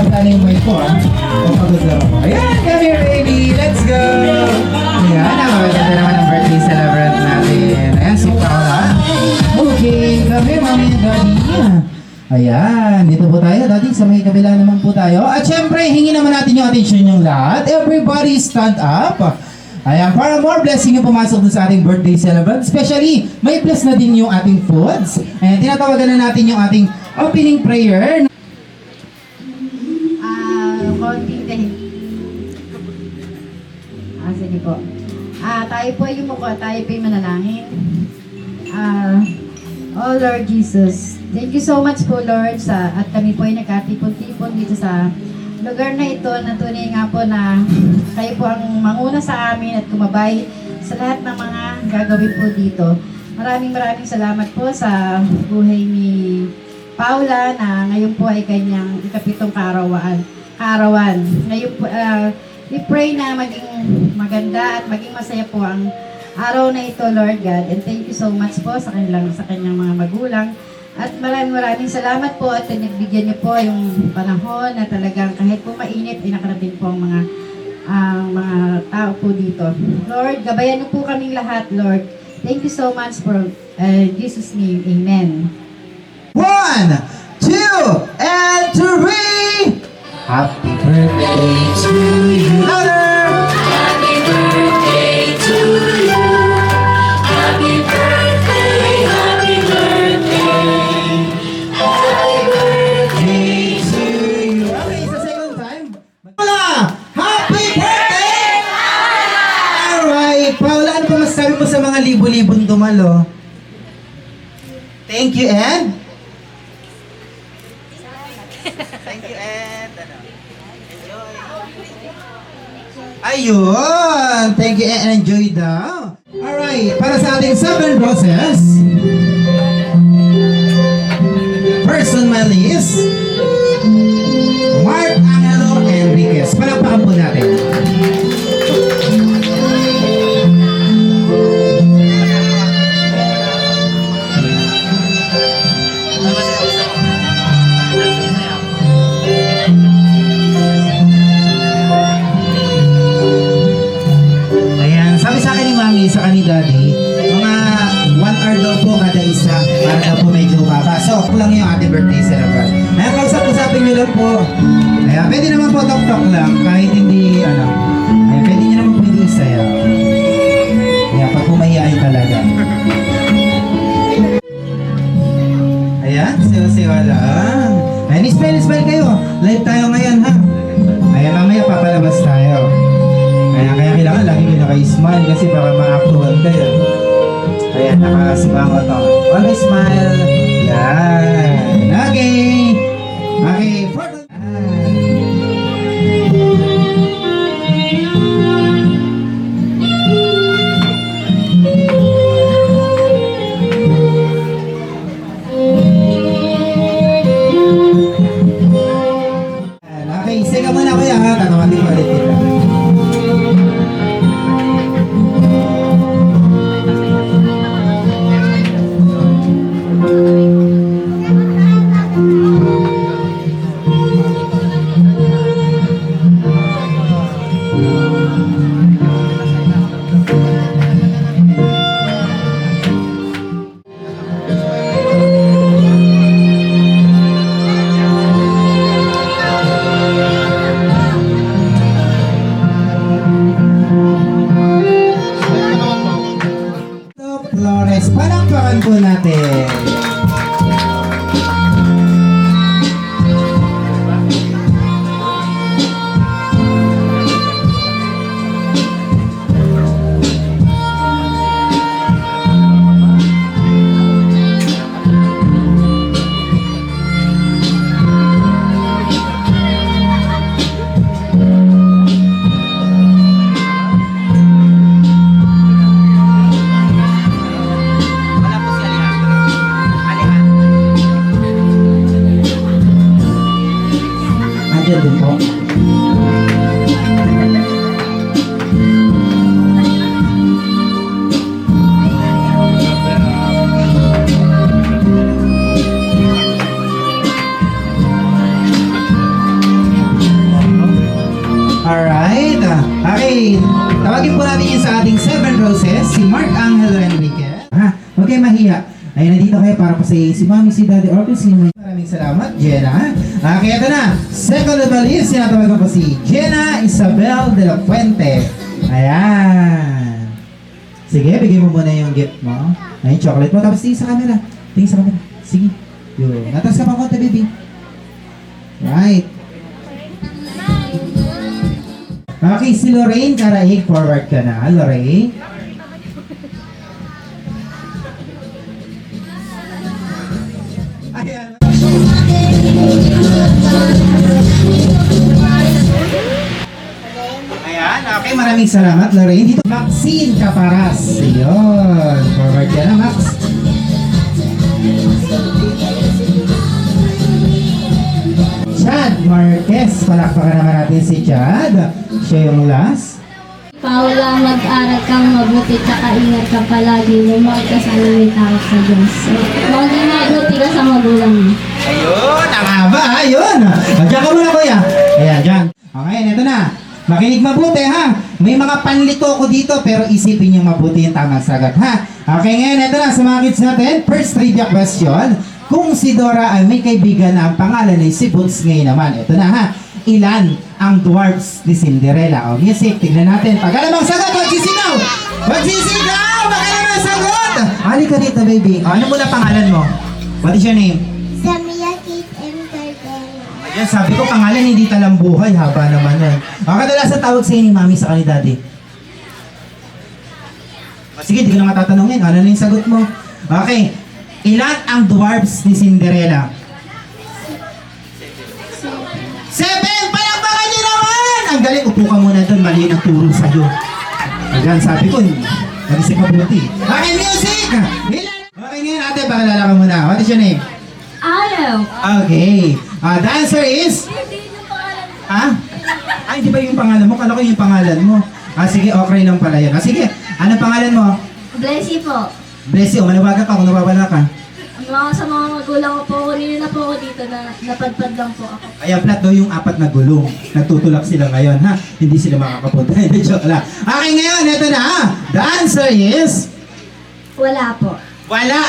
sana yung mic ko O pagod lang ako. Ayan, come here baby, let's go! Ayan, maganda naman ang birthday celebrant natin. Ayan, si Paula. Okay, come here mami and daddy. Ayan, dito po tayo daddy, sa may kabila naman po tayo. At syempre, hingi naman natin yung attention yung lahat. Everybody stand up. Ayan, para more blessing yung pumasok dun sa ating birthday celebrant. Especially, may bless na din yung ating foods. Ayan, tinatawagan na natin yung ating opening prayer. Konting din. Sige po. Tayo po ay yumuko, tayo po ay manalangin. Oh Lord Jesus, thank you so much po Lord at kami po ay nagkatipon-tipon dito sa lugar na ito na tunay nga po na kayo po ang manguna sa amin at kumabay sa lahat ng mga gagawin po dito. Maraming salamat po sa buhay ni Paula na ngayon po ay kanyang ikapitong kaarawan. Ngayon po, we pray na maging maganda at maging masaya po ang araw na ito, Lord God. And thank you so much po sa kanyang mga magulang. At maraming salamat po at nagbigyan niyo po yung panahon na talagang kahit po mainit, ay nakarating po ang mga tao po dito. Lord, gabayan niyo po kaming lahat, Lord. Thank you so much for Jesus' name. Amen. 1, 2, and 3! Happy birthday to you. Louder! Happy birthday to you. Happy birthday, happy birthday. Happy birthday to you. Okay, sa second time. Paula! Happy birthday! Alright, Paula, ano pa masasabi mo sa mga libo-libong dumalo? Thank you and? Thank you and enjoy. Ayun! Thank you and enjoy daw. Alright, para sa ating 7 roses. First on my list, Mark Angelo Enriquez. Palakpakan po natin. Sa ni Daddy, mga 1 hour daw po kada isa para daw po medyo papasok lang yung ating birthday celebrant. Ayan, pagsap-usapin nyo lang po. Ayan, pwede naman po talk-talk lang kahit hindi, ayan, pwede nyo naman po hindi isayaw. Ayan, pag pumahiyain talaga. Ayan, siwa-siwa lang. Ayan, smile kayo. Live tayo ngayon, ha? Ayan, mamaya papalabas tayo. Kaya kailangan lagi kayo naka-smile kasi baka ma-approval kayo. Ayan, nakasimangot ako. Always smile. Yan. Okay. Okay. For the... Okay, sige muna kuya ha. Tatawatin ko ulit kita. Flores, palakpakan po natin. Nandiyan din po. Okay, tawagin po natin yun sa ating 7 roses, si Mark Angelo Enriquez. Ha? Huwag kayo mahiya. Ay, nandito kayo para pasayin si Mami, si Daddy, or kung sino man. Maraming salamat, Jenna. Okay, ito na. Second on the list, sinatawagan ko si Jenna Isabel de la Fuente. Ayan. Sige, bigay mo muna yung gift mo. Ayun, chocolate mo. Tapos tingin sa camera. Tingin sa camera. Sige. Yun. Natas ka pa konti, baby. Right. Okay, si Lorraine Caraig, forward ka na. Lorraine. Ayan. Ayan, okay, maraming salamat, Lorraine. Dito, Maxine Caparas. Ayun, forward ka na, Max. Chad Marquez, palakpakan naman natin si Chad. Siya yung last. Paula, mag-aral kang mabuti tsaka ingat ka palagi. Bumukit ka sa alaming tawag sa Diyos. Maging mabuti ka sa magulang mo. Ayun, ang haba, ayun. Diyan ka muna, kuya. Ayan, dyan. Okay, eto na. Makinig mabuti, ha? May mga panlito ko dito, pero isipin niyo mabuti yung tamang sagot, ha? Okay, ngayon, eto na, sa mga kids natin. First trivia question. Kung si Dora ay may kaibigan na ang pangalan ay si Boots, ngayon naman. Eto na, ha? Ilan ang dwarfs ni Cinderella? O, music, tignan natin. Pag alam ang sagot, magsisigaw! Magsisigaw! Pag alam ang sagot! Halika dito, baby. O, ano muna pangalan mo? What is your name? Samia Kate M. Cardeno. Ayan, sabi ko pangalan hindi talang buhay, haba naman yan. Ang kadalasan tawag sa'yo ni Mami sa kanila, Daddy. O, sige, di ko na matatanungin. Ano na yung sagot mo? Okay. Ilan ang dwarfs ni Cinderella? 7! Palakpakan niyo naman! Ang galing, upo ka muna doon. Mali ang turo sa'yo. Ayan, sabi ko, nag-isip mabuti. Okay, music! Ilan? Okay, ngayon ate, pakilala ka muna. What is your name? Ayaw! Okay. The answer is? Ha? Ay, di ba yung pangalan mo? Kala ko yung pangalan mo. Sige, okay lang pala yan. Sige, ano pangalan mo? Bless you po. Bless you. Manawagan ka kung nababala ka. Sa mga magulang ko po, kunin na po ako dito na napadpad lang po ako. Kaya flat daw yung 4 na gulong. Nagtutulak sila ngayon, ha? Hindi sila makakapunta. Hindi, joke lang. Okay, ngayon, ito na, ha? The answer is? Wala po. Wala.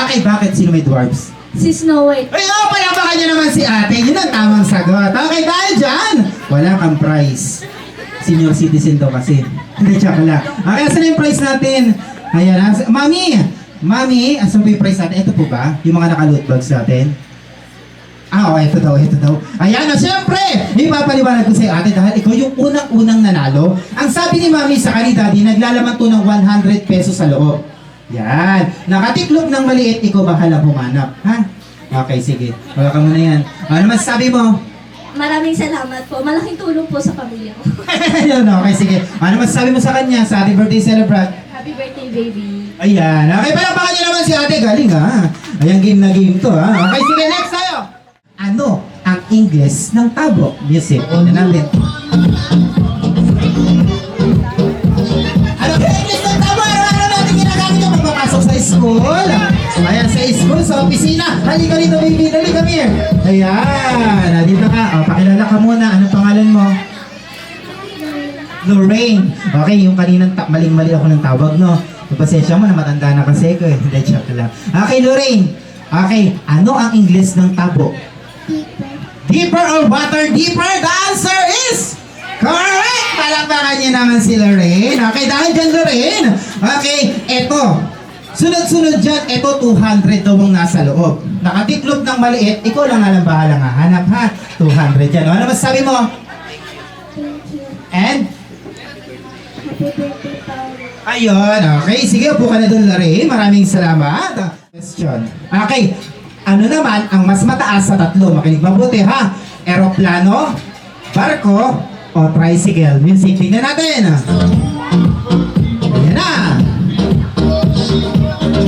Okay, bakit? Sino may dwarfs? Si Snow White. Ay, palapakan niyo naman si ate. Yun ang tamang sagot. Okay, dahil dyan, wala kang prize. Senior citizen daw kasi. Hindi, joke lang. Okay, asan yung prize natin? Ayan, Mami, asan po yung prize natin? Ito po ba? Yung mga naka-loot bags natin? Ito daw. Ayan, syempre, ipapaliwanag ko sa'yo ate dahil ikaw yung unang-unang nanalo. Ang sabi ni Mami sa kanila, Daddy, naglalaman to ng 100 pesos sa loob. Yan. Nakatiklop ng maliit, ikaw bahala humanap. Ha? Okay, sige. Wala ka muna yan. Ano masasabi mo? Maraming salamat po. Malaking tulong po sa pamilya ko. Ayun, okay, sige. Ano masasabi mo sa kanya sa ating birthday celebrant? Happy birthday, baby. Ayan. Okay, palakpakan niyo naman si ate. Galing, ha? Ayan, game na game to, ha? Okay, sige, next tayo. Ano ang English ng tabo? Music. Tignan natin. Ano ang English ng tabo? Ano natin ginagamit yung pagpapasok sa school? Ayan, sa school, sa opisina. Halika dito, baby. Dali, come here. Ayan. Dito ka. Pakilala ka muna. Anong pangalan mo? Lorraine. Okay, yung kaninang maling-mali ako ng tawag, no? Pasensya mo na matanda na kasi ko eh. Hindi, joke lang. Okay, Lorraine. Okay, ano ang English ng tabo? Deeper or water deeper? The answer is correct! Palakpakan niyo naman si Lorraine. Okay, dahil dyan, Lorraine. Okay, eto. Sunod-sunod dyan, eto 200 daw ang nasa loob. Nakatiklop ng maliit, ikaw lang alam bahala nga. Hanap ha, 200 dyan. Ano masasabi mo? Thank you. And? Happy birthday, Paula. Ayun, okay. Sige, upo ka na doon, Lorraine. Maraming salamat. Question. Okay. Ano naman ang mas mataas sa tatlo? Makinig mabuti, ha? Aeroplano, barko, o tricycle? Music, tingnan natin. Ayan na.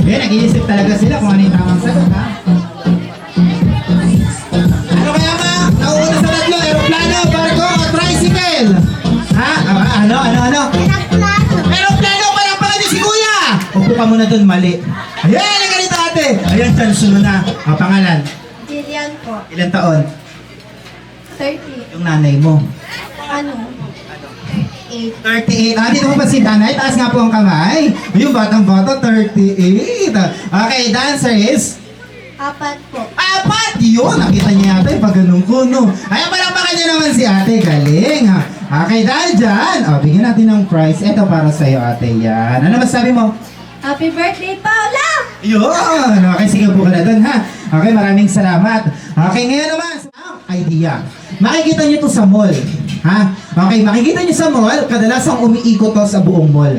Okay, nag-iisip talaga sila kung ano yung tamang sagot, ha? Ano kaya ma? Nauuna sa tatlo, aeroplano, barko, o tricycle? Ha? Ano? Aeroplano, parang pala niyo si Kuya! Upo ka muna doon, mali. Ayan, ang ganito ate! Ayan, sunod na. Pangalan? Jillian po. Ilan taon? 30. Yung nanay mo. Ano? 38. 38. Ah, dito mo ba si Danay? Taas nga po ang kamay. Yung batang-bata, 38. Okay, dancer is? 4 po. 4! Yun! Nakita niya yata yung pag ganun ko, no? Ay, palakpakan niya naman si ate. Galing, ha? Okay, dahil dyan. O, bigyan natin ng prize. Ito para sa'yo, ate. Yan. Ano masabi mo? Happy birthday, Paula! Yun! Okay, sige po ka na dun, ha? Okay, maraming salamat. Okay, ngayon naman, idea. Makikita niyo to sa mall. Ha? Okay, makikita niyo sa mall, kadalasang umiikot to sa buong mall.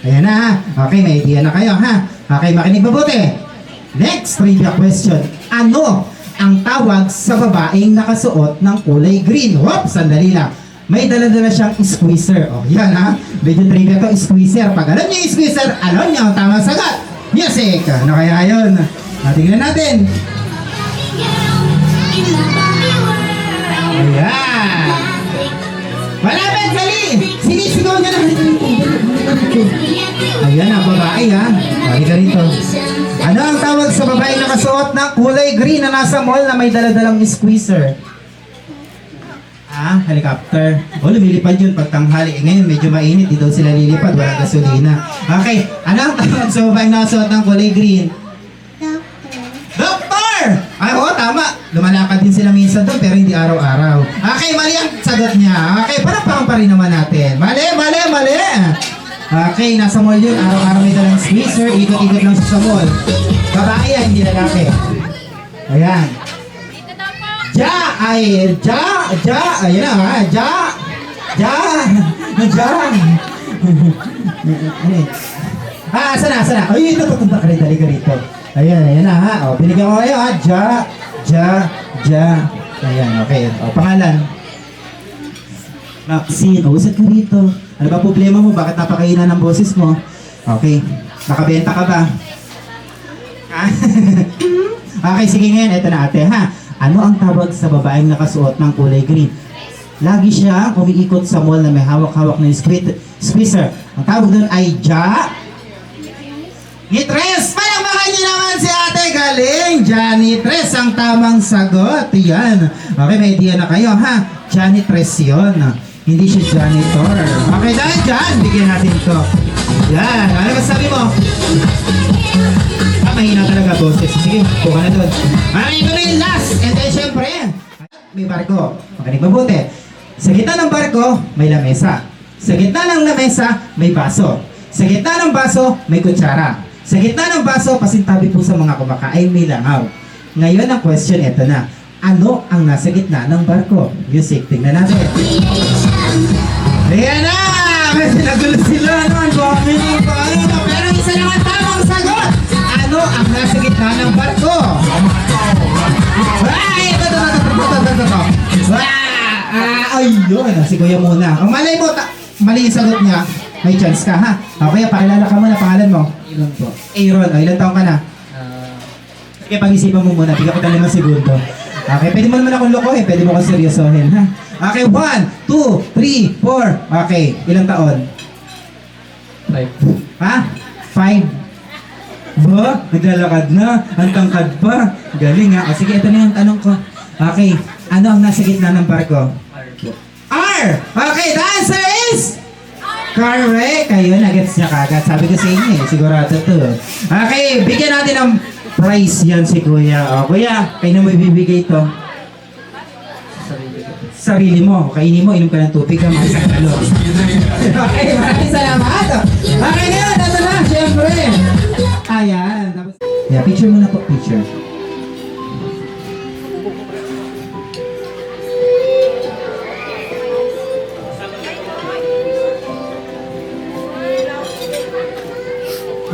Ayan na, ha? Okay, may idea na kayo, ha? Okay, makinig mabuti. Next trivia question. Ano ang tawag sa babaeng nakasuot ng kulay green? Whoops, sandali lang. May dala-dala siyang squeezer. Oh, yan ha. Medyo trivia to, squeezer. Pag alam niyo yung squeezer, alam niyo ang tamang sagot. Music! Ano kaya yun? Tingnan natin. Ayan. Malapit, dali! Sinisigaw niya na. Ayan ang babae ha. Halika rito. Ano ang tawag sa babae nakasuot ng kulay green na nasa mall na may daladalang squeezer? Ah, helicopter. O, lumilipad yun pag tanghali. Ngayon, medyo mainit. Di daw sila lilipad. Walang gasolina. Okay. Ano ang tawag sa babae nakasuot ng kulay green? Doktor! Ay, oo, tama. Lumalakad din sila minsan doon, pero hindi araw-araw. Okay, mali ang sagot niya. Okay, palakpakan pa rin naman natin. Mali, mali, mali! Okay, nasa mall yun. Araw-araw may dalang squeezer. Ikot-ikot lang siya sa mall. Babae yan, hindi lalaki. Ayan. Ayan na ha. Sana. Ay, natutunta ka rin, dali ka rito. Ayan na ha. O, binigyan ko kayo ha. Ayan, okay. O, pangalan. Maxine, usad ka rito. Ano ba problema mo? Bakit napakaina ng boses mo? Okay. Nakabenta ka ba? Okay, sige ngayon. Ito na ate ha. Ano ang tawag sa babaeng nakasuot ng kulay green? Lagi siya umiikot sa mall na may hawak-hawak na squeezer. Ang tawag doon ay Janitress! Palakpakan niyo naman si ate. Galing! Janitress ang tamang sagot. Yan. Okay, may idea na kayo ha. Janitress yun. Hindi siya janitor. Okay, dahil dyan, bigyan natin ito. Yan. Ano ba sabi mo? Mahina talaga boses. Sige, buka na doon. Ito na yung last. And then, syempre, may barko. Makinig mabuti. Sa gitna ng barko, may lamesa. Sa gitna ng lamesa, may baso. Sa gitna ng baso, may kutsara. Sa gitna ng baso, pasintabi po sa mga kumakain, may langaw. Ngayon, ang question, ito na. Ano ang nasa gitna ng barko? Music, tingnan natin. Ayan na! May sinagulo sila. Ano? Pero isa lang ang tamang sagot. Ano ang nasa gitna ng barko? Ayun, si Kuya muna. Ang malay mo, mali yung sagot niya. May chance ka, ha? Okay, pakilala ka muna, pangalan mo. Ilan po? Aaron, ilan taong ka na? Sige, pag-isipan mo muna, bigyan kita 5 segundo. Okay, pwede mo naman akong lokohin, pwede mo akong seryosohin, ha? Okay, 1, 2, 3, 4. Okay, ilang taon? 5. Ha? 5? Ba? Naglalakad na? Ang tangkad pa? Galing ha? O sige, ito na yung tanong ko. Okay, ano ang nasa gitna ng barko? R po. R! Okay, the answer is? Correct! Kayo, nagets niya kagad. Sabi ko sa inyo eh, sigurado to. Okay, bigyan natin ng prize yan si Kuya. O, Kuya, kayo na mo ibibigay to. Sarili ko. Sarili mo, kainin mo, inom ka ng tubig ka, mga isang talo. Okay, maraming salamat. Okay na yun, ito na, syempre. Ayan. Tapos, yeah, picture muna po, picture.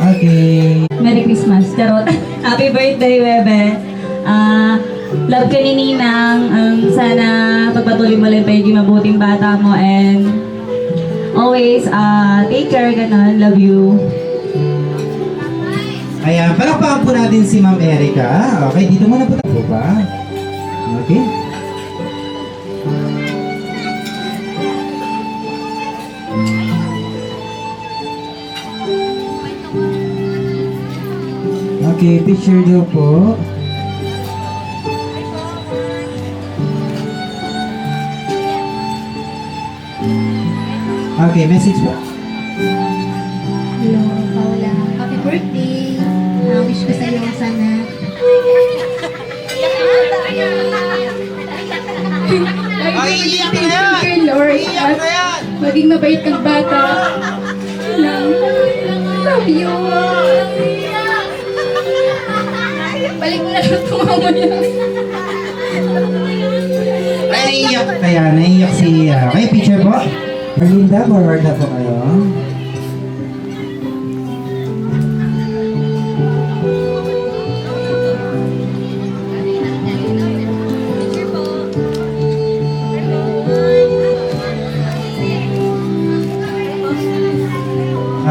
Okay. Merry Christmas, charot. Happy birthday, Bebe. Love ka ni Ninang. Sana pagpatuloy mo lang pagiging mabuting bata mo and always take care, ganun. Love you. Ayan, palakpakan po natin si Ma'am Erica. Okay, dito muna po tayo ba? Okay. Okay, picture daw po. Okay, message po. Hello, Paula. Happy birthday. Wish ko sa'yo sana. Iiyak na yan! Kay Lord, Iiyak na yan! maging mabait kang bata. Love you. Balik mo na lang tumama niya. Ay, naiiyak. Kaya, naiiyak si... Okay, picture po. Marlinda, forward na po kayo.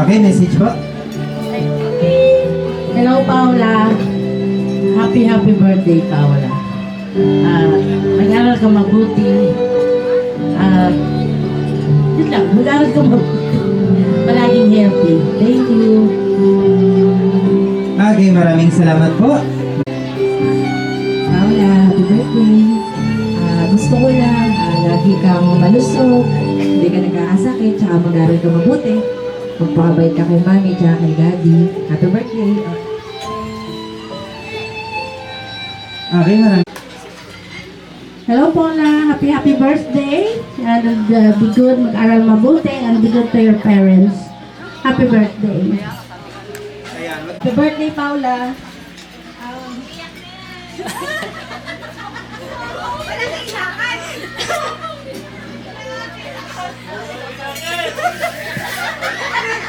Okay, message po. Hello, Paula. Happy birthday, Paula. Mag-aral ka mabuti. Yun lang, mag-aral ka mabuti. Palaging healthy. Thank you. Okay, maraming salamat po. Paula, happy birthday. Gusto ko lang, lagi kang malusog, hindi ka nagkakasakit, tsaka mag-aral ka mabuti. Magpakabait ka kay mami, tsaka kay daddy. Happy birthday. Okay, maraming. Hello, Paula. Happy birthday. And be good, mag-aral mabuti, and be good to your parents. Happy birthday. Happy birthday, Paula.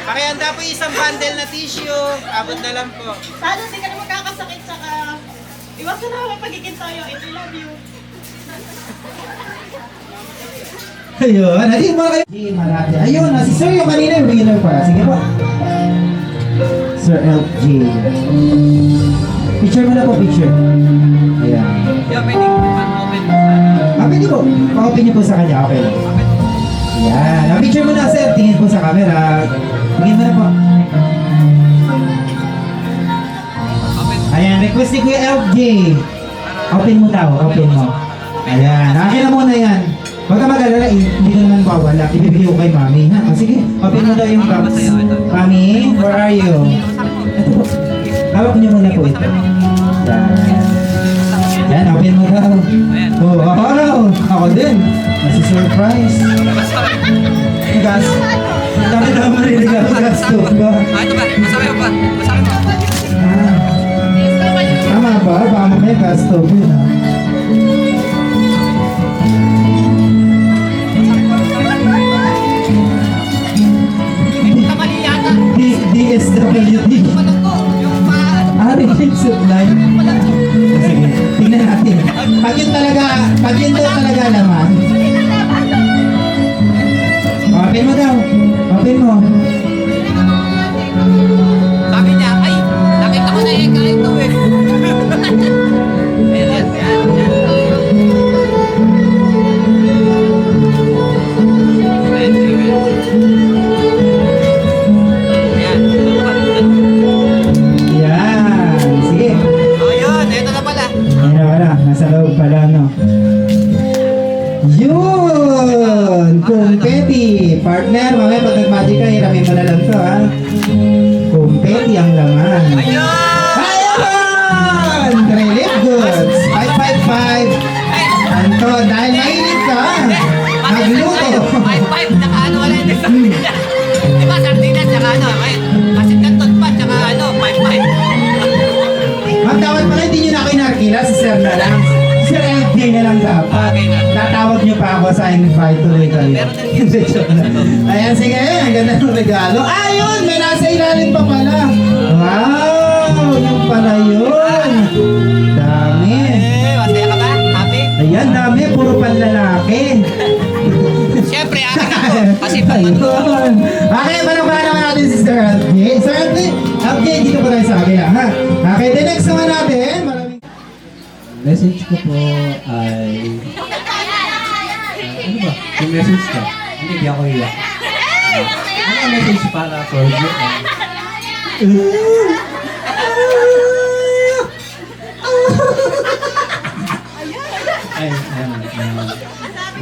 Pakihanda po isang bundle na tissue. Abot na lang po. Sana hindi ka na magkakasakit saka iwasan na ang pagiging tayo. I love you. Ayun, hindi mo kayo. Marami. Ayun, si Sir yung kanina yung winner pa. Sige po. Sir LG. Picture mo na po, picture. Ayan. Yeah, pwede open. Pwede po. Pa-open niyo po sa kanya. Okay lang. Ayan. Picture mo na, sir. Tingin po sa camera. Tingin mo na po. Ayan, request ni Kuya LG. Open mo daw, open mo. Ayan, akin na muna yan. Huwag ka mag-alala, hindi ko naman bawala. Ibibigay ko kay Mami, ha? O sige, open mo daw yung box. Mami, where are you? Ito po. Hawak niyo muna po ito. Yan. Yan, open mo daw. Oh, wow! Ako din. Nasi-surprise. Gas. Dami na marinig ako gas to. Ito ba? Masakay pa. Masakay pa. Ah. Tama ba? Baka mamaya gas stove yun, ha? DSWD. Related supply. Sige, tingnan natin. Pag yun daw talaga naman. Open mo daw. Open mo. Sabi niya, ay, nakita ko na yung kahit ito eh. Ayan, yan. Yan. Sige. Oh, yun. Ito na pala. Ayun na wala. Nasa loob pala, no? Yun! Kumpeti! Partner, mamaya pag nag-magic ka, hiramin mo na lang to, ha? Kumpeti ang laman. Ayun! Ayun! Relief goods! 555! Anto, dahil mahilig ka, magluto! 5-5, tsaka ano, wala yung sardinas. Di ba, sardinas, tsaka ano, masin kanton pa, tsaka ano, 5-5. Ma'am, tawad pala, hindi nyo na kinarkila, si Sir na lang. Sir LJ na lang dapat. Okay na. Tatawag nyo pa ako sa invite tuloy kayo. Meron din. Hindi, joke lang. Ayan, sige, ang ganda ng regalo. Ayun, may nasa ilalim pa pala. Wow, yung pala yun. Dami. Eh, masaya ka ba? Happy? Ayan, dami, puro panlalaki. Siyempre, akin ako. Kasi pang ano. Ayun. Okay, panambahan naman natin si Sir LJ. Sir LJ, dito po tayo sa kabila, ha? Okay, the next naman natin, maraming... Message ko po ay... ano ba? Yung message ko? Hindi ako iyak. Ano ang message para for you? Ay,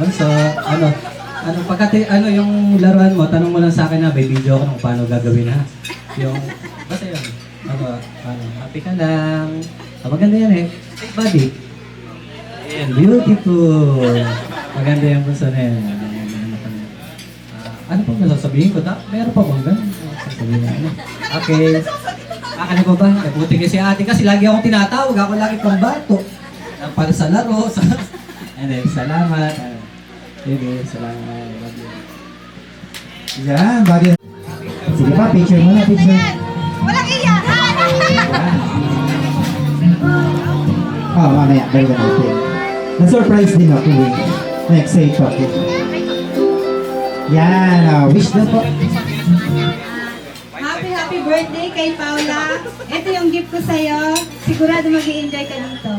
Bunso, ano? ano yung laruan mo, tanong mo lang sa akin na may video ako kung paano gagawin ha. Yung, basta yun. Paano, happy ka lang. Maganda yan eh. Hey, buddy. Ayan, beautiful. Maganda yung puso na yan. Ano pang nasasabihin ko? Meron pa bang ganun? Sasabihin ano? Okay. Ano ba ba? Nabuti kasi ate kasi lagi akong tinatawag. Ako lagi pang bato. Para sa laro. And then, salamat. Sige, salamat. Love you. Yan, bagay. Sige pa, picture mo na, picture. Walang iyak! Oh, mamaya, balikan natin. Na-surprise din ako eh. Na-excite ako. Yan, wish na po. Happy birthday kay Paula. Ito yung gift ko sa'yo. Sigurado mag-i-enjoy ka dito.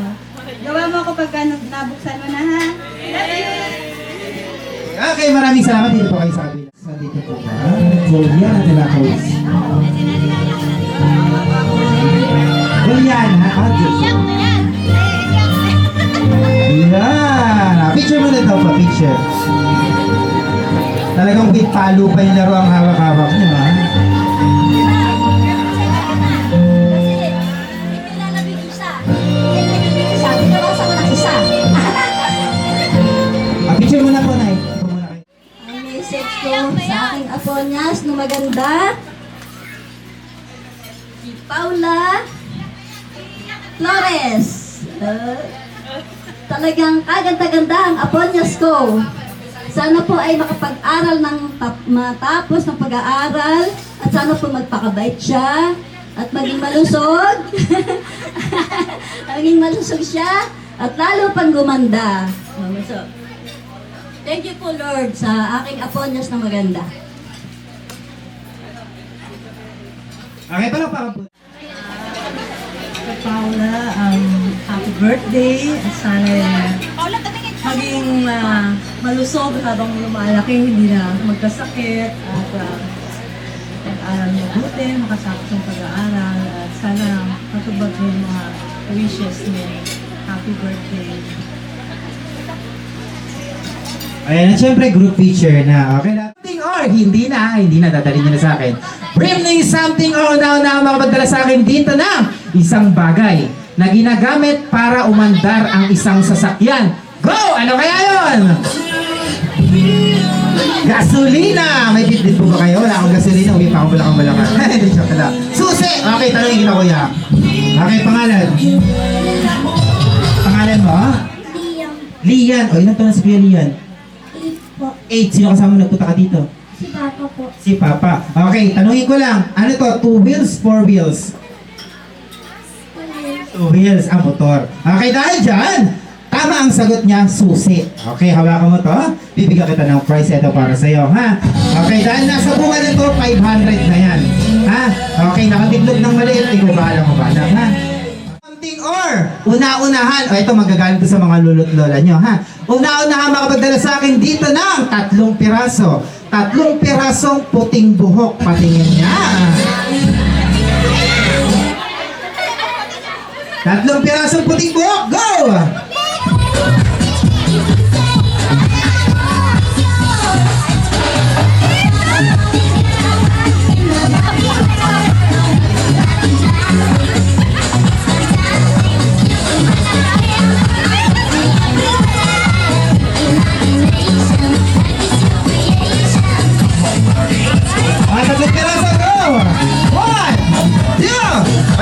Gawa mo ako pagka nabuksan mo na ha. Love you! Okay, maraming salamat. Dito po kayo sa kabila. Sa dito po ba? Julian at Delacruz. Julian, ha? Yan. Picture mo na daw pa, picture. Talagang with palo pa yung laro ang hawak-hawak niyo, ha? Sabi na lang sa mga isa. Picture mo na po, Nay. Ang message ko sa aking aponyas na maganda, si Paula Flores. Talagang kaganda-ganda ang aponyas ko. Sana po ay makapag-aral ng matapos ng pag-aaral at sana po magpakabait siya at maging malusog. Maging malusog siya at lalo pang gumanda. So, thank you po Lord sa aking aponyas na maganda. Okay, parang po. Paula, happy birthday. At sana maging malusog habang lumalaki, hindi na magkasakit at mag-aral mabuti, makasakit ng pag-aaral at sana matubag yung mga wishes niya. Happy birthday. Ayan, at syempre group picture na. Okay na. Something or hindi na, dadalhin niyo na sa akin. Bring me something or na makapagdala sa akin dito na isang bagay na ginagamit para umandar ang isang sasakyan. Go! Ano kaya yun? Gasolina! May bitbit po ba kayo? Wala akong gasolina. Uwi pa akong balakang-balakang. Hindi siya pala. Susi! Okay, tanongin kita kuya. Okay, pangalan? Pangalan mo? Lian. O, ilan taon na si Kuya Lian? 8. Sino kasama nagpunta ka dito? Si Papa po. Si Papa. Okay, tanungin ko lang. Ano to? 2 wheels, 4 wheels? 2 wheels, motor. Okay, dahil dyan, tama ang sagot niya, susi. Okay, hawakan mo to. Bibigyan kita ng prize ito para sa'yo, ha? Okay, dahil nasa bunga nito, 500 na yan. Ha? Okay, nakatiglog ng maliit. Ikaw bahala mo ba, ha? Something or, una-unahan. O, ito, magagaling to sa mga lulot lola nyo, ha? Una-unahan makapagdala sa akin dito ng 3 piraso. 3 pirasong puting buhok. Patingin niya. 3 pirasong puting buhok. Go!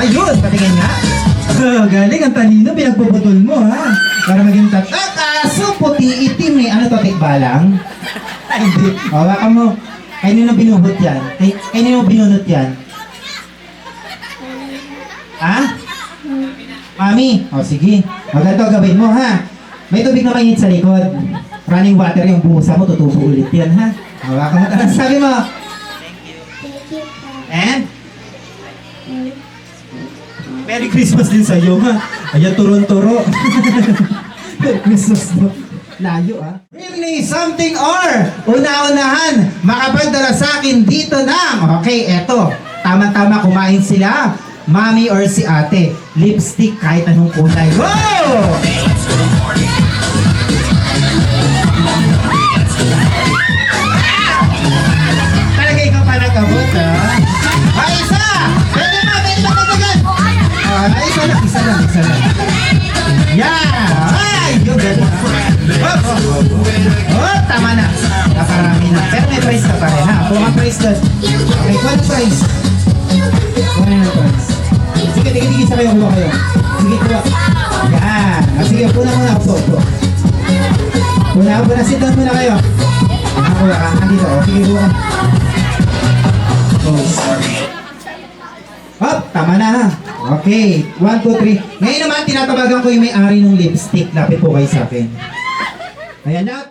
Ayun, patingin nga. Galing, ang talino, pinagpuputol mo, ha? Para maging kaso, puti itim eh. Ano to, tikbalang? Hindi. Hawakan mo. Kanino binuhot yan? Kanino binunot yan? Ha? Mami? O, sige. Maganda gawin mo, ha? May tubig na mainit sa likod. Running water yung buhusa mo, tutubo ulit yan, ha? Hawakan mo. Ano sabi mo? And? Merry Christmas din sa'yo, ha? Ayan, turun-turo. Merry Christmas mo. Layo, ha? Bring me something or una-unahan makapagdala sa akin dito ng okay, eto. Tama-tama kumain sila. Mami or si ate. Lipstick kahit anong kulay. Go! prize doon. Okay, kuha ng prize. Kuha na ng prize. Sige, tigil-tigil sa kayo, kuha kayo. Sige, kuha. Yan. Sige, puna muna. Upo. Puna. Sit down muna kayo. Kuha ka. Andito. Sige, kuha. Hop, tama na ha. Okay, 1, 2, 3. Ngayon naman, tinatabagan ko yung may-ari ng lipstick. Lapit po kayo sa akin. Ayan na.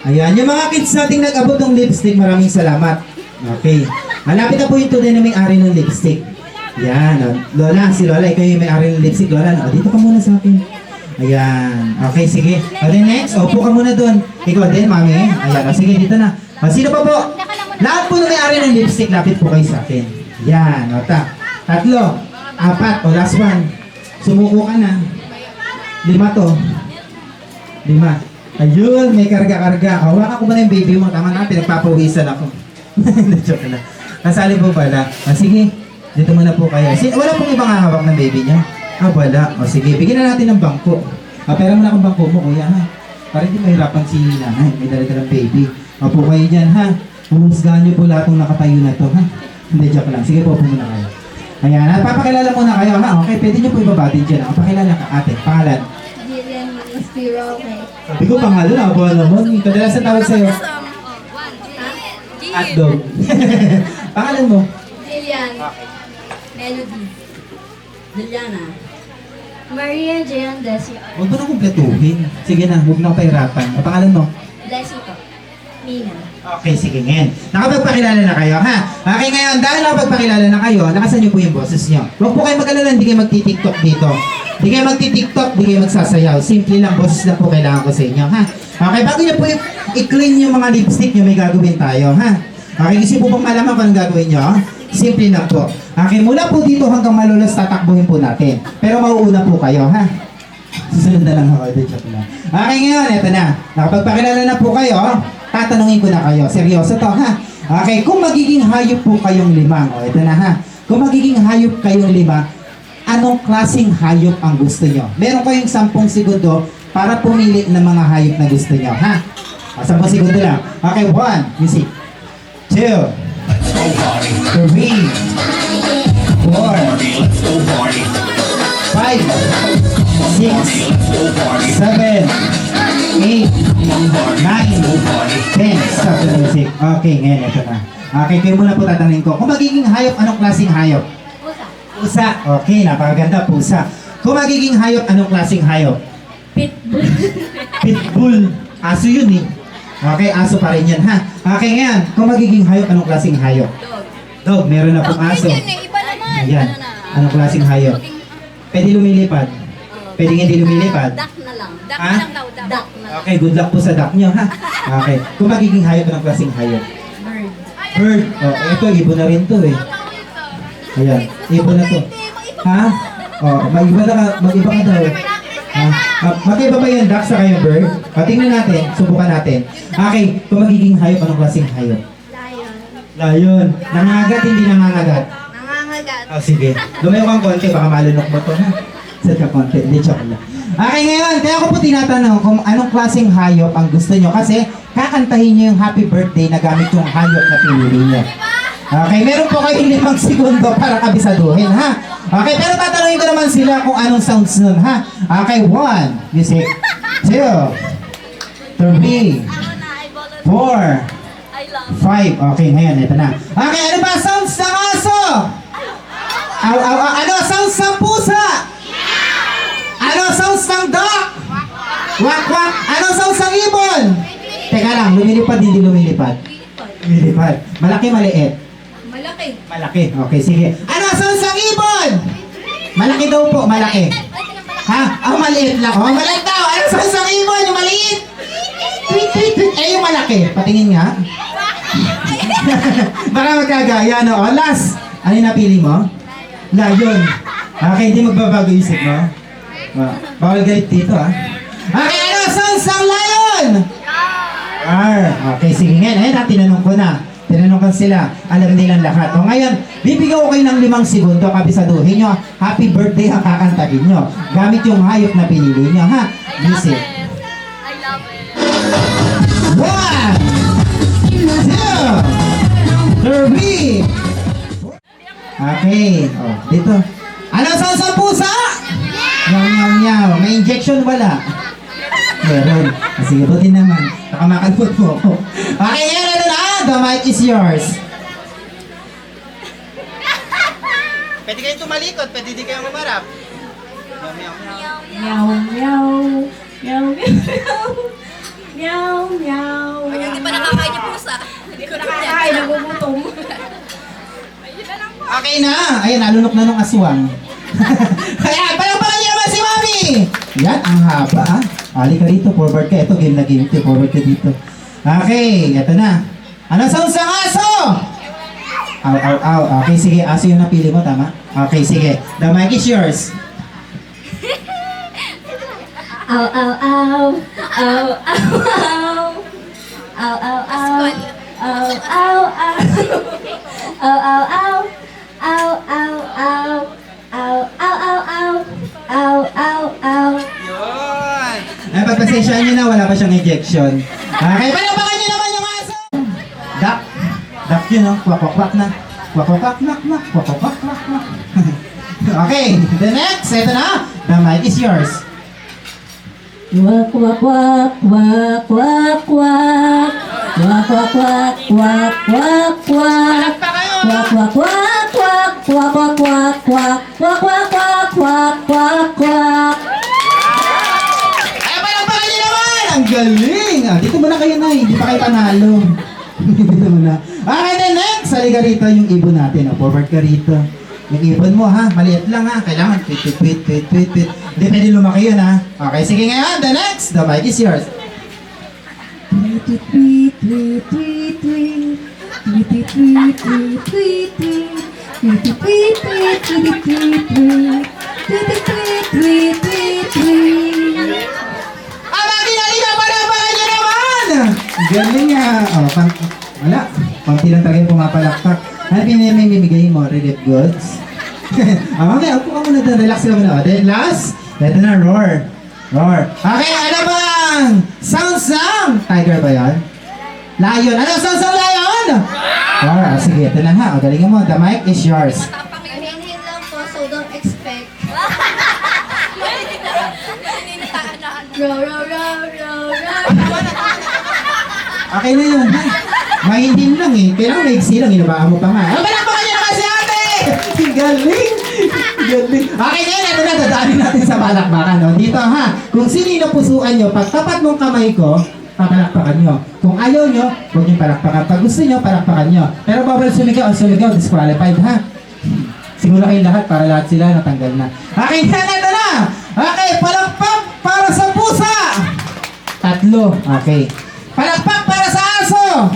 Ayan, yung mga kids nating nag-abot ng lipstick, maraming salamat. Okay. Malapit na po yung tunay na may-ari ng lipstick. Yan. Lola, si Lola, ikaw yung may-ari ng lipstick. Lola, dito ka muna sa akin. Ayan. Okay, sige. O then next, upo ka muna doon. Ikaw din, mami. Ayan, o sige, dito na. O, sino pa po? Lahat po na may-ari ng lipstick, lapit po kayo sa akin. Yan, o tatlo, 4, o last one. Sumuko ka na. 5 to. 5. Ayun, may karga-karga. Hawakan ko ba na yung baby mo? Tama na, pinagpapawisan ako. Joke na. Kasali po pala. Sige, dito muna po kayo. Wala pong ibang hahawak ng baby niya? Wala. O sige, bigyan na natin ng bangko. Pera mo na akong bangko mo, kuya ha. Para hindi mahirapan si nanay. May dala-dalang baby. Opo kayo dyan ha. Humusgahan niyo po lahat ng nakatayo na to ha. Hindi, joke lang. Sige po, muna kayo. Ayan, at papakilala muna kayo ha. Okay, pwede niyo po ibabati dyan. Pakilala ka ate. Pangalan? Jillian Spiro, okay. Sabi ko pangalan, abo naman. Kadalasan tawag sa'yo. Hotdog. Pangalan mo? Jillian. Melody. Juliana. Maria Jean Desi. Huwag mo na kumpletuhin. Sige na, huwag na pahirapan. Ang pangalan mo? Desi po. Mina. Okay, sige ngayon. Nakapagpakilala na kayo, ha? Okay, ngayon, dahil nakapagpakilala na kayo, nakasan niyo po yung boses niyo. Huwag po kayo mag-alala, hindi kayo magti-tiktok dito. Hindi kayo magti-tiktok, hindi kayo magsasayaw. Simple lang, boses lang po kailangan ko sa inyo, ha? Okay, bago niyo po i-clean yung mga lipstick niyo, may gagawin tayo, ha? Okay, kasi po pong malaman kung anong gagawin niyo, simple lang po. Okay, mula po dito hanggang malulos, tatakbuhin po natin. Pero mauuna po kayo, ha? Susunod na lang ako, dito lang. Okay, ngayon, eto na. Nakapagpakilala na po kayo, tatanungin ko na kayo. Seryoso to, ha? Okay, kung magiging hayop po kayong 5, o ito na ha. Kung magiging hayop kayong 5, anong klaseng hayop ang gusto nyo? Meron kayong 10 segundo para pumili ng mga hayop na gusto nyo, ha? O, 10 segundo lang. Okay, 1, music. 2, 3, 4, 5, 6, 7, 8, 9, 10. Stop the music. Okay, ngayon ito na. Okay, kayo muna po tatanungin ko. Kung magiging hayop, anong klaseng hayop? Pusa. Okay, napakaganda, pusa. Kung magiging hayop, anong klaseng hayop? Pitbull. Pitbull. Aso yun eh. Okay, aso pa rin yan ha. Okay, ngayon, kung magiging hayop, anong klaseng hayop? Dog. Meron na pong aso. Iba naman. Ayan. Anong klaseng hayop? Pwede lumilipad? Pwede hindi lumilipad? Duck na lang. Ha? Duck na lang. Okay, good luck po sa duck nyo ha. Okay. Kung magiging hayop, anong klaseng hayop? Bird. Bird. Oh, ito, ibon na rin to eh. Ayan, ibon na to. Ha? Oh, mag-iba ka daw. Mag-iba ba yung duck sa kayo bird? O, tingnan natin, subukan natin. Okay, kung magiging hayop, anong klaseng hayop? Lion. Lion. Nangangagat, hindi nangangagat. Nangangagat. Oh, sige. Lumayo kang konti, baka malunok mo to ha. Set ka konti, hindi joke lang. Okay, ngayon, kaya ko po tinatanong kung anong klaseng hayop ang gusto nyo kasi kakantahin nyo yung happy birthday na gamit yung hayop na pinili nyo. Okay, meron po kayong 5 segundo para kabisaduhin, ha? Okay, pero tatanungin ko naman sila kung anong sounds nun, ha? Okay, 1, music. 2, 3, 4, 5. Okay, ngayon, ito na. Okay, ano ba sounds ng aso? Ano sounds ng pusa? Ano sounds ng duck? Wak wak. Ano sounds ng ibon? Teka lang, lumilipad, hindi lumilipad. Lumilipad. Malaki, maliit? Malaki. Malaki. Okay, sige. Ano sounds ng ibon? Malaki daw po, malaki. Ha? Maliit lang. Oh, maliit daw. Ano sounds ng ibon? Yung maliit? Tweet, tweet, tweet. Eh, yung malaki. Patingin nga. Baka magkagaya, no? Oh, last. Ano yung napili mo? Lion. Okay, hindi magbabago isip mo. Bawal galit dito, ha? Okay, ano sounds ng lion? Okay, sige nga. Tinanong ko na. Tinanong ko sila. Alam nilang lahat. O ngayon, bibigyan ko kayo ng 5 segundo. Kabisaduhin nyo. Happy birthday ang kakantahin nyo. Gamit yung hayop na pinili nyo, ha? Music. I love it. 1, 2, Okay. Oh, dito. Ano sa pusa? Meow, meow, meow. May injection wala? Meron. Sige, buti naman. Nakamakalpot mo ako. Okay, yan. Ano na? The mic is yours. Pwede kayong tumalikod, pwede di kayong mamarap. Meow, meow. Meow, meow. Meow, meow. Meow, meow. Hindi pa nakakain yung pusa. Hindi ko Ay, nagugutom. Okay na. Ayan, nalunok na ng aswang. Kaya, palakpakan niyo naman si Mami. Yan, ang haba ah. Ali ka dito, forward ka. Ito, game na game ito. Forward ka dito. Okay, ito na. Ano sounds ng aso? Aw, aw, aw. Okay, sige. Aso yung napili mo, tama? Okay, sige. The mic is yours. Ow, ow, ow. Ow, ow, ow. Ow, ow, ow. Ow, ow, ow. Ow, ow, ow. Ow, ow, ow. Ow, ow, ow, ow. Ow, ow, ow. Yun! Ay, pagpasensyahan nyo na, wala pa siyang injection. Okay, palakpakan nyo naman yung aso. Duck. Duck yun, no? Kwak, kwak, kwak na. Kwak, kwak, kwak, kwak, kwak. Kwak, kwak, kwak, kwak, kwak. Okay, the next. Ito na. The mic is yours. Wak, wak, wak, wak, wak, wak. Wak, wak, wak, wak, wak, wak. Pa kayo! Wak, wak, wak, wak, wak, wak, wak, wak. Wak, wak, wak, wak, wak, wak. Ay, palakpakan nyo naman! Ang galing! Ah, dito muna kayo na, hindi pa kayo panalo. Dito muna. Okay, then next. Halika rito yung ibon natin. Oh, forward ka rito. Yung ibon mo ha, maliit lang ha. Kailangan tweet, tweet, tweet, tweet, tweet, tweet. Hindi pwede lumaki yun ha. Okay, sige ngayon. The next. The mic is yours. Tweet, tweet, tweet, tweet, tweet. Tweet, tweet, tweet, tweet, tweet, tweet. Tweet, tweet, tweet, tweet, tweet, tweet, tweet. Tweet, tweet, tweet, tweet, tweet, tweet. Halika, palakpakan nyo naman! Galing nga. Oh, wala. Pangti lang talaga yung pumapalakpak. Ano pinamimigay mo? Relief goods? Okay, upo ka muna doon. Relax ka muna. Then last, ito na, roar. Roar. Okay, ano bang sounds ng tiger ba yan? Lion. Ano sounds ng lion? Roar. Ah, sige, ito na ha. O, galingan mo. The mic is yours. Hinhin lang po, so don't expect. Row, row, row, row, row. Okay na yun. Mahindin lang eh. Kailangan maiksi lang. Inabaan mo pa nga. Ang palakpakan niyo naman si ate! Galing! Galing. Okay ngayon, ito na. Dadaanin natin sa palakpakan. No? Dito ha. Kung sino yung napusuan nyo, pag tapat mong kamay ko, papalakpakan nyo. Kung ayaw nyo, huwag nyo palakpakan. Pag gusto nyo, palakpakan nyo. Pero bawal sumigaw. Sumigaw, disqualified ha. Simula kayong lahat para lahat sila natanggal na. Okay, yan. Ito na. Okay, palakpak para sa pusa. 3. Okay. Palakpak para sa aso.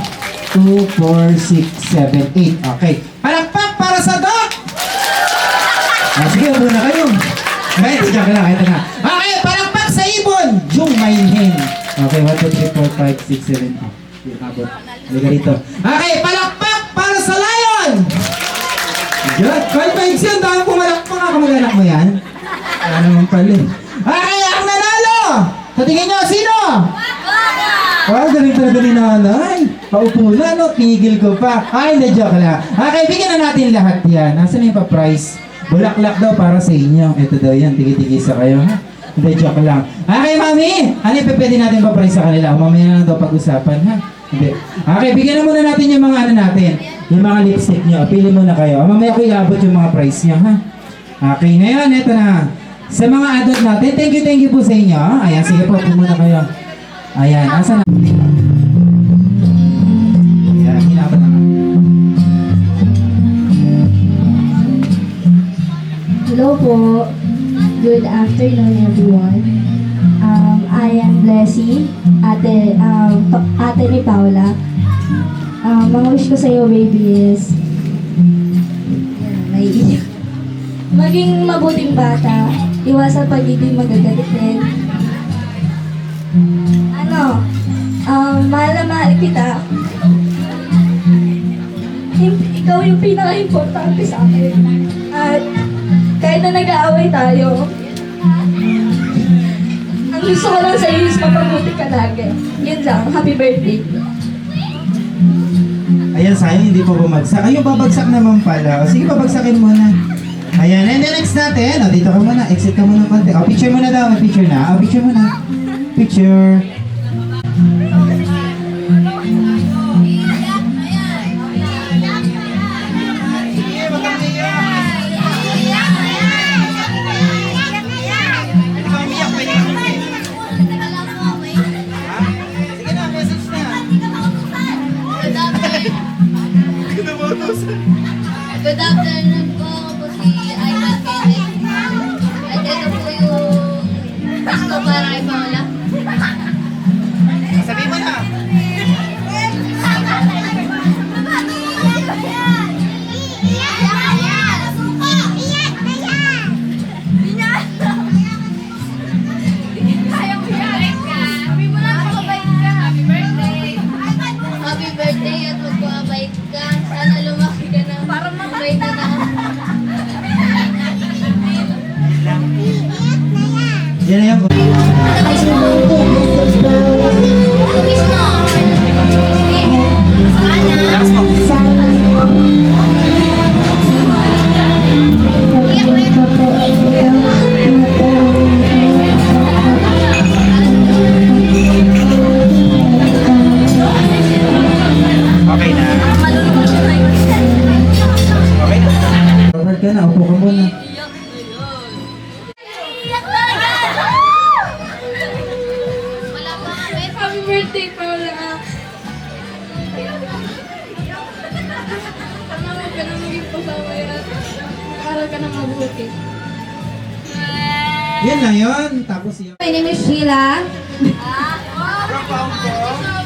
2, 4, 6, 7, 8. Okay. Palakpak para sa dog. Ah, sige, upo na kayo. Okay, tiyak ka lang. Ito na. Okay, palakpak sa ibon. Yung mainhin. Okay, 1, 2, 3, 4, 5, 6, 7. Oh, abot. Halika rito. Okay, palakpak para sa lion. Good. Kahit maiksi ang dami pumalakpak. Kamag-anak mo yan? Wala naman pala. Okay, ang nanalo. Sa tingin nyo, sino? Oh, galing talaga ni nanay. Paupo na, no? Tinigil ko pa. Ay, hindi, joke lang. Okay, bigyan na natin lahat yan. Nasaan yung pa-price? Bulaklak daw para sa inyo. Ito daw yan, tigi-tigisa kayo, ha? Hindi, joke lang. Okay, mami! Ano yung pwede natin pa-price sa kanila? Mamaya na lang daw pag-usapan, ha? Hindi. Okay, bigyan na muna natin yung mga ano natin. Yung mga lipstick nyo. Pili muna kayo. Mamaya ko iabot yung mga price nyo, ha? Okay, ngayon, ito na. Sa mga adult natin, thank you po sa inyo. Ayan, sige po, muna kayo. Ayan, asa na? Ayan, hinaban na. Hello po. Good afternoon, everyone. I am Blessy, ate ni Paula. Ang wish ko sa iyo, baby, is naiiyak. Maging mabuting bata, iwasan pagiging magagalitin. Mahal na mahal kita. Ikaw yung pinaka-importante sa akin. At kahit na nag-aaway tayo, ang gusto ko lang sa'yo is mapabuti ka lagi. Yun lang. Happy birthday. Ayan. Ayan, sayang hindi po bumagsak. Ayun, babagsak naman pala. O, sige, babagsakin muna. Ayan, and the next natin. O, dito ka muna. Exit ka muna konti. O, picture muna daw. May picture na. O, picture muna. Picture. Sige na, message na. Good afternoon po. Ako po si Idol Kenneth. At ito po yung wish ko para kay Paula. Sabi mo na. Happy birthday at magpapabait ka. Sana lumaki ka na. Parang mabait na na. Yan na yan. Wish mo. Last mo. Okay na. Okay na. Robert ka na. Upo ka muna. Wala pa kami. Happy birthday, Paula. Sana huwag ka na maging pasaway at mag-aral ka na mabuti. Yan na yun. Tapos yan. My name is Sheila.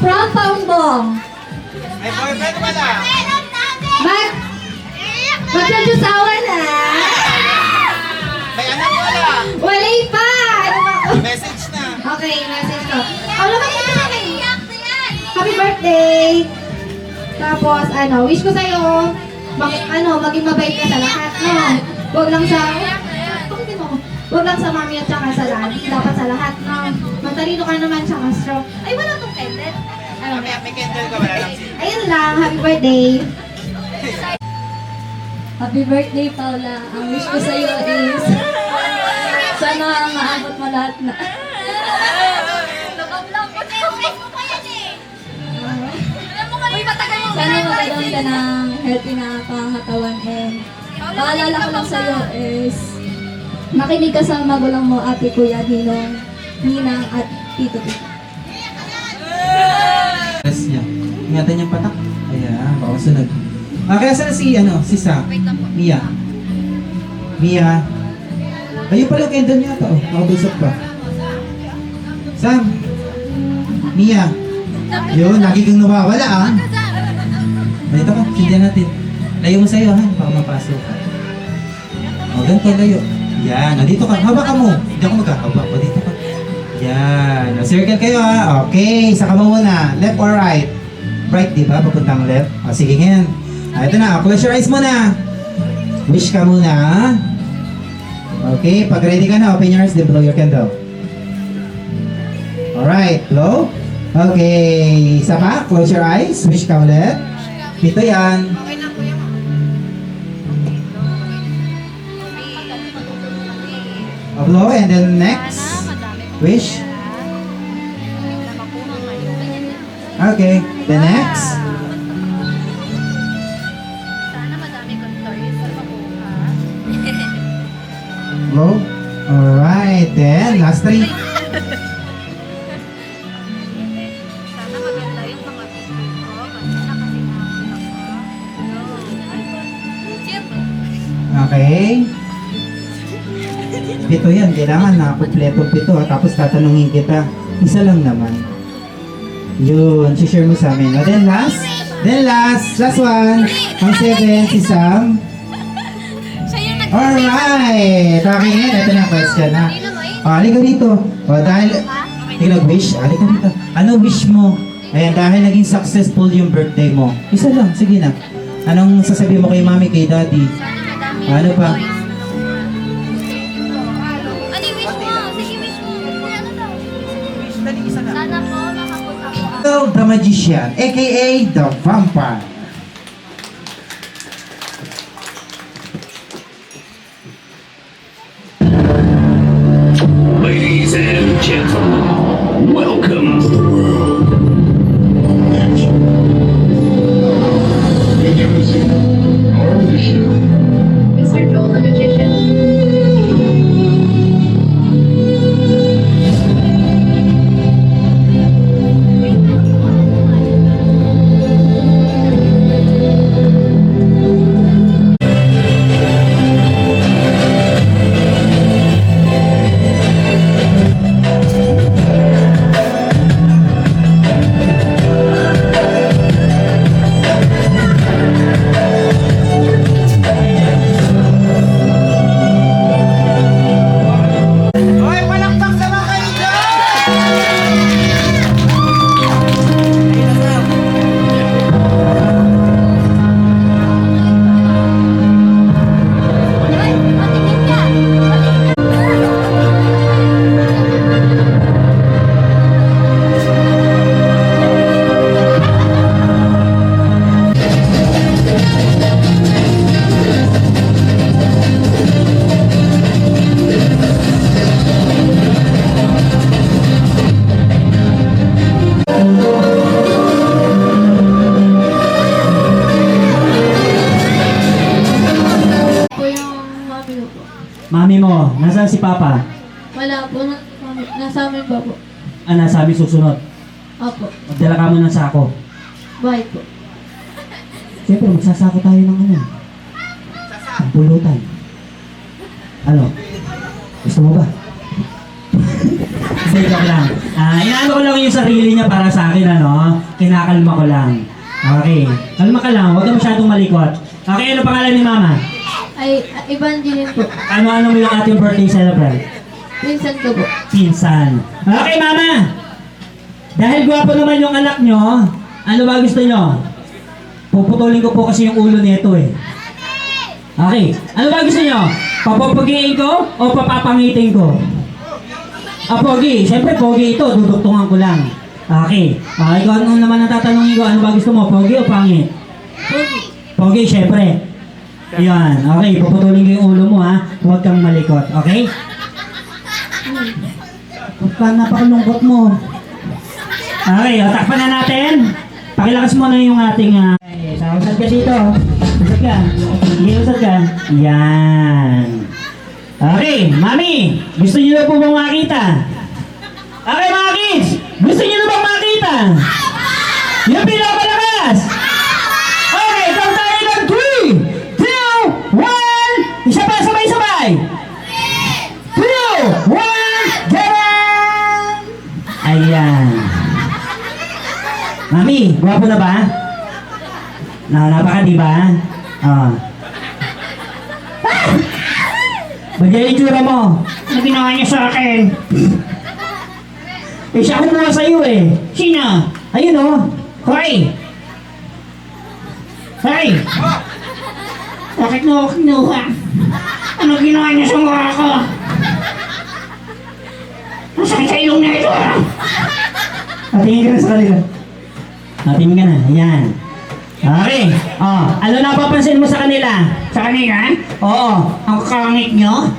From Paumbong. May boyfriend pala. Magsasawa na. May anak pala. Walay pa. Ano ba? Message na. Okay, message ko. Lumaki ka sa akin. Happy birthday. Tapos, wish ko sa'yo, maging mabait ka sa lahat, no? Huwag lang sa, huwag lang sa mami at saka sa daddy. Dapat sa lahat, no? Matalino ka naman, saka strong. Ay, wala tong candle. May candle ka wala lang. Ayun lang, happy birthday. Happy birthday, Paula. Ang wish ko sa'yo is sana maabot mo lahat na. Sana magkaroon ka ng healthy na pangatawan and paalala ko lang sa'yo is makinig ka sa magulang mo, ate, kuya, ninong, ninang at tito. Yes niya. Ingatan niyang patak. Ayan. Baka sunod. Kaya saan si Sam? Mia. Mia. Ayun pala yung candle niya ito. Nakabusap pa. Sam. Mia. Yun, lagi kang nawawala ah. Dito ka, sindihan natin. Layo mo sa'yo ha, baka mapasok ka. O, ganito, layo. Yan, dito ka, hawak ka mo. Hindi ako magkahawak, o dito ka. Yan, circle kayo ha. Okay, saka mo muna. Left or right? Right, di ba? Papuntang left. O, sige ngayon. Ito na, close your eyes muna. Wish ka muna ha. Okay, pag ready ka na, open your eyes, then blow your candle. Alright, blow. Okay, isa pa, close your eyes. Wish ka ulit. Ito yan. Blow and then next. Wish. Okay, the next. Sana madami kang toys sa makuha. Blow. Alright, then last three. Sana maganda yung mga picture ko. Kasi nakasinapin ako. Siyempre. Okay. Pito yan, kailangan na kumpletong pito ha? Tapos tatanungin kita, isa lang naman. Yun, share mo sa amin. Then last one. Ang 7, si Sam. Siya yung Alright! Pakinggan, ito na ang question ha. Halika dito. Dahil nag-wish, halika dito. Ano wish mo? Ayan, dahil naging successful yung birthday mo. Isa lang, sige na. Anong sasabihin mo kay mami, kay daddy? Sana madami Ano pa? toys na makuha. Ano yung wish mo? Sige, wish mo. Ano daw? Dali, isa na. Sana po makapunta ko. The Magician, aka The Vampire. mo? Nasaan si Papa? Wala po. Nasa amin pa po. Nasa amin susunod. Opo. Magdala ka mo ng sako. Bye po. Siyempre, magsasako tayo ng ano? Ang pulutan. Ano? Gusto mo ba? Hindi, joke lang. Inaano ko lang yung sarili niya para sa akin, ano? Kinakalma ko lang. Okay. Kalma ka lang. Huwag ka masyadong malikot. Okay, ano pangalan ni Mama? Ay, Evangeline po. Ano mo yung ating birthday celebrant? Minsan ko po. Pinsan. Okay, Mama! Dahil gwapo naman yung anak nyo, ano ba gusto nyo? Puputulin ko po kasi yung ulo nito eh. Okay. Ano ba gusto nyo? Papapugiin ko o papapangitin ko? Pogi. Siyempre, pogi ito. Duduktungan ko lang. Okay. Ikaw ano naman ang tatanungin ko? Ano ba gusto mo? Pogi o pangit? Pogi. Pogi, siyempre. Yan. Okay. Puputulin ko yung ulo mo ha. Huwag kang malikot. Okay? Napakalungkot mo. Okay. Takpan na natin. Pakilakas mo na yung ating... Usad ka dito. Usad ka. Hindi usad ka. Yan. Okay, Mami, gusto niyo na po bang makita? Okay, mga kids, gusto niyo na bang makita? Yung pinapalakas! Okay, ikaw tayo ng 3, 2, 1, isa pa, sabay-sabay! 2, 1, ganon! Ayan. Mami, gwapo na ba? Napaka, diba? Bagay yung tsura mo. Ano ginawa niya sa akin? Siya kumuha sa'yo eh. Sino? Ayun o. Hoy! Hoy! Bakit mo ako kinuha? Ano ginawa niya sa mukha ko? Masakit sa ilong na ito ah! Patingin ka na sa kanila. Patingin ka na. Ayan. Okay. Ano napapansin mo sa kanila? Sa kanila? Oo. Ang kakangit nyo?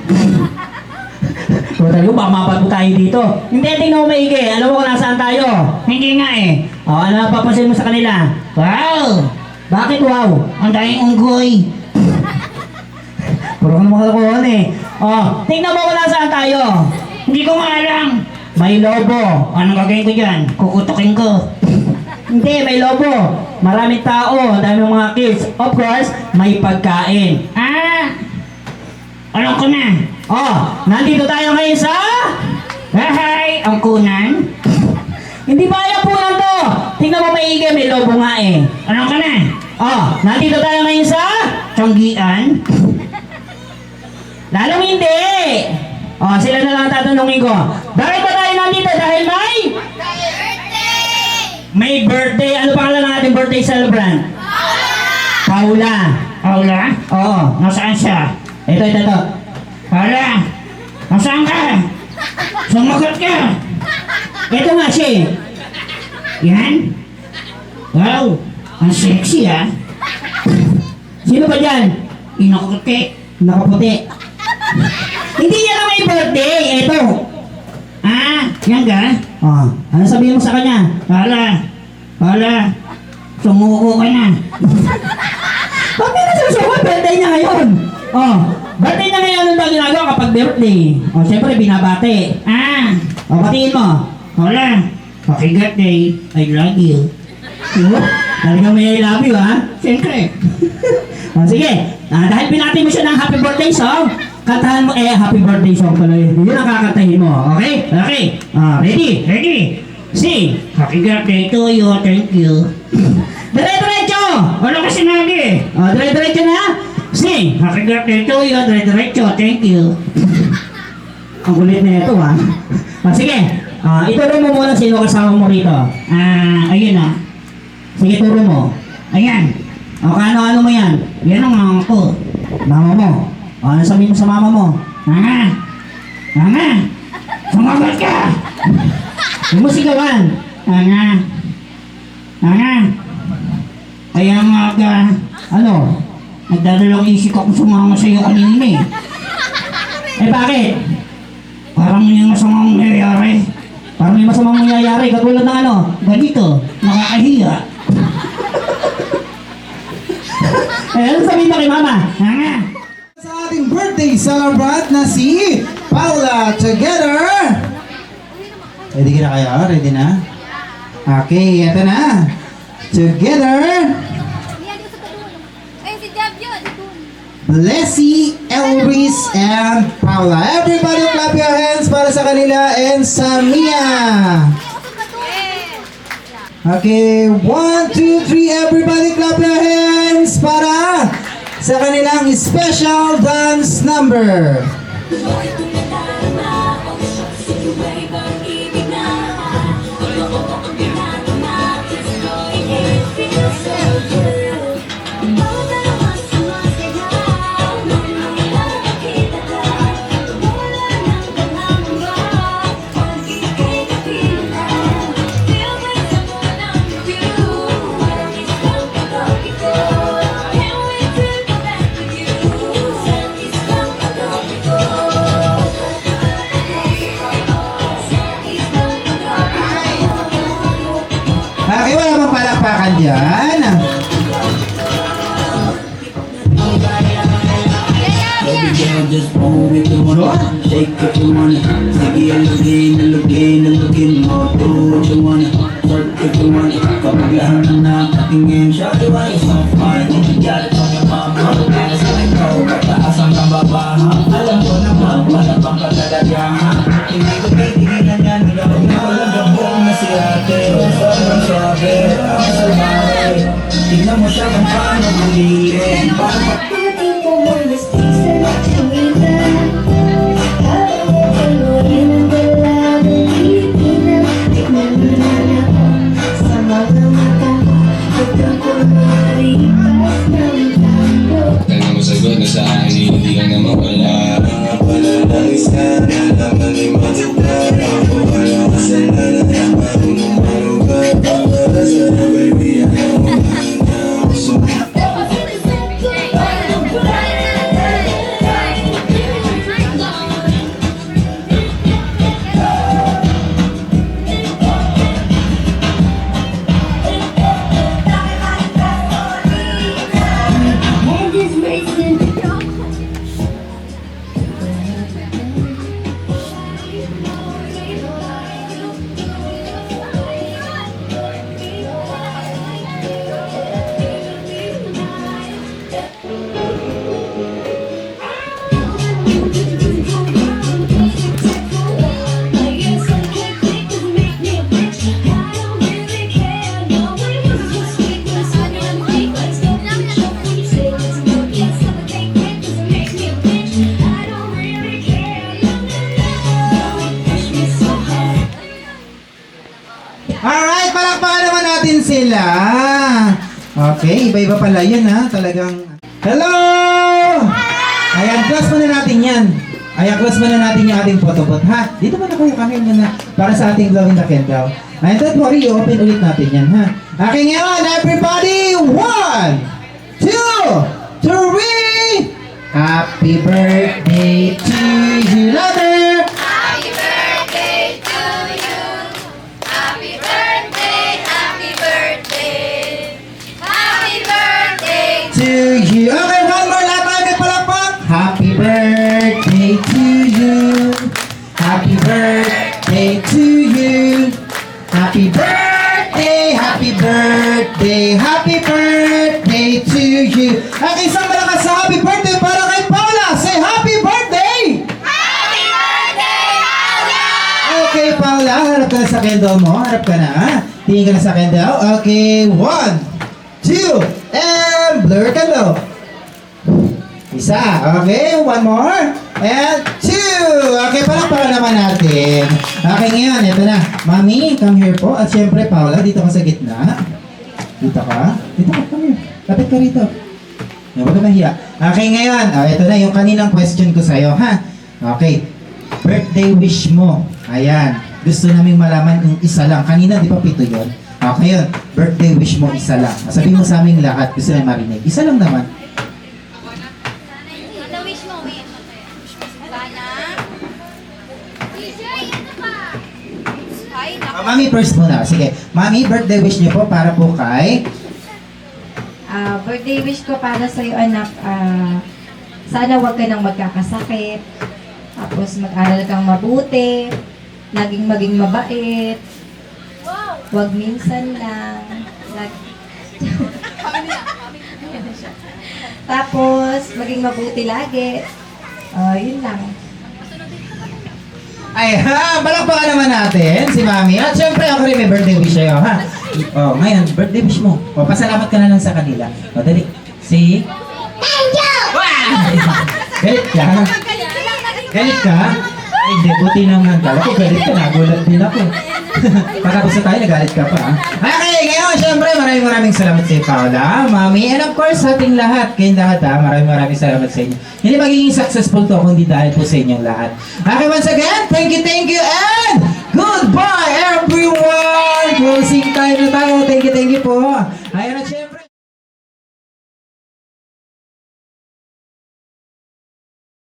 Talaga, baka mapat mo tayo dito. Hindi, tingnan mo maigi. Alam mo kung nasaan tayo? Hindi nga eh. Ano napapansin mo sa kanila? Wow! Bakit wow? Ang daming unggoy. Puro ka naman kalakuhan eh. Tingnan mo kung nasaan tayo. Hindi ko nga alam. May lobo. Anong gagawin ko dyan? Kukutukin ko. Hindi, may lobo. Maraming tao, daming mga kids. Of course, may pagkain. Alam ko na. Nandito tayo ngayon sa bahay. Ang kunan. Hindi ba yung punan to? Tingnan mo maigi, may lobo nga eh. Alam ko na. Nandito tayo ngayon sa Tiyanggian. Lalong hindi. Sila na lang tatanungin ko. Bakit ba tayo nandito? Dahil may birthday. Ano pangalan ng ating birthday celebrant? Paula. Paula? Oo. Nasaan siya? Ito. Paula. Nasaan ka? Sumagot ka. Ito nga siya. Yan? Wow. Ang sexy ah. Sino ba dyan? Inakuti. Nakaputi. Hindi niya na may birthday. Ito. Yan ka? Ano sabihin mo sa kanya? Paula, sumuko ka na. Bakit na susuko? Birthday niya ngayon. Birthday niya ngayon. Ano ba ginagawa kapag birthday? Siyempre binabate. Batiin mo. Paula, happy birthday. I love you. Talagang may I love you ha? Siyempre. Sige. Dahil binati mo siya ng happy birthday song, kantahan mo happy birthday song pala yun. Yun ang kakantahin mo. Okay? Okay. Ready? Sing. Happy birthday to you. Thank you. Dire-diretso. Wala ka sinabi. Dire-diretso na. Sing. Happy birthday to you. Dire-diretso. Thank you. Ang kulit na ito ha. Sige. Ituro mo muna sino kasama mo rito. Ayun na. Sige, turo mo. Ayan. Ano mo yan? Yan ang mama ko. Mama mo? Ano sabihin mo sa mama mo? Mama! Sumagot ka! Huwag mo sigawan. Kaya nga ka. Ano? Nagdadalawang isip ako sumama sa'yo kanina eh. Bakit? Parang may masamang nangyayari. Katulad ng ano? Ganito. Nakakahiya. Ano sabihin mo kay mama? Sa ating birthday celebrant na si Paula. Together! Ready ka na kayo? Ready na? Okay, eto na. Together, Ay, si Jab yun. Blessy, Elvis, and Paula. Everybody clap your hands para sa kanila and sa Mia. Okay, 1, 2, 3, everybody clap your hands para sa kanilang special dance number. Okay, wala bang palakpakan dyan? Baby girl, just move if you wanna, shake if you wanna, take it looking more, do what you wanna, work if you wanna, kapag lahat na nakatingin, shout it right, it's not fine, you got it from your mama, ass like go, pataas hanggang baba, ha? Alam ko naman, wala pang kadalagahan, hindi ko titignan yan, nilawag na walang gabong na si ate, sobrang swabe, ang salbahe, tignan mo siya kung paano bulihin, Kaya mo sagot na sa akin, hindi ka na mawala. Palalangis ka na naman ay matubar. Ako wala kasalanan na marunong malugar. Para sa'yo baby, ayaw mo na ako Alright, palakpakan naman natin sila. Okay, iba-iba pala yan ha. Talagang... Hello! Ayan, close muna natin yan. Ayan, close muna natin yung ating photobooth ha. Dito muna kayo kami muna para sa ating glowing the candle. Ayan, don't worry, open ulit natin yan ha. Okay, ngayon, everybody! 1, 2, 3! Happy birthday to you, lover! Happy birthday to you. Happy birthday, happy birthday. Happy birthday. To you. Okay, one more. Lahat tayo may palakpak. Happy birthday to you. Happy birthday to you. Happy birthday, happy birthday, happy birthday to you. Okay, isang malakas sa happy birthday para kay Paula. Say happy birthday! Happy birthday, Paula! Okay, Paula, harap ka na sa candle mo. Harap ka na. Tingin ka na sa candle. Okay, 1, 2, and blur candle. Isa. Okay, one more. And 2. Okay, palakpakan naman natin. Okay, ngayon, ito na. Mami, come here po. At syempre, Paula, dito ka sa gitna. Dito ka. Dito ka, come here. Lapit ka rito. Huwag ka mahiya. Okay, ngayon. Ito na yung kaninang question ko sa'yo, ha? Okay. Birthday wish mo. Ayan. Gusto namin malaman kung isa lang. Kanina, di ba 7 yun? Okay, yun. Birthday wish mo, isa lang. Sabihin mo sa aming lahat. Gusto namin marinig. Isa lang naman. Ano wish mo? Sana? DJ, ano ka? Ay, naku. Mami, first muna. Sige. Mami, birthday wish niyo po para po kay... Birthday wish ko para sa iyo, anak. Sana huwag ka nang magkakasakit. Tapos mag-aral kang mabuti. Laging maging mabait. Huwag minsan lang. Tapos, maging mabuti lagi. Yun lang. Ay ha, palakpakan naman natin si Mami. At syempre ako rin may birthday wish sa'yo, ha? Oh, ngayon, birthday wish mo. O, pasalamat ka na lang sa kanila. O, dali. Si... Thank you! Galit ka? Galit ka? Ay, hindi, buti naman. Kala ko galit ka, nagulat din ako. Pagkatapos na tayo, nagalit ka pa, ha? Okay, ngayon, syempre, maraming salamat sa iyo, Paula, Mami, and of course, sa ating lahat, kayong lahat, ha? Maraming salamat sa inyo. Hindi magiging successful to kung hindi dahil po sa inyong lahat. Okay, once again, thank you, and goodbye, everyone!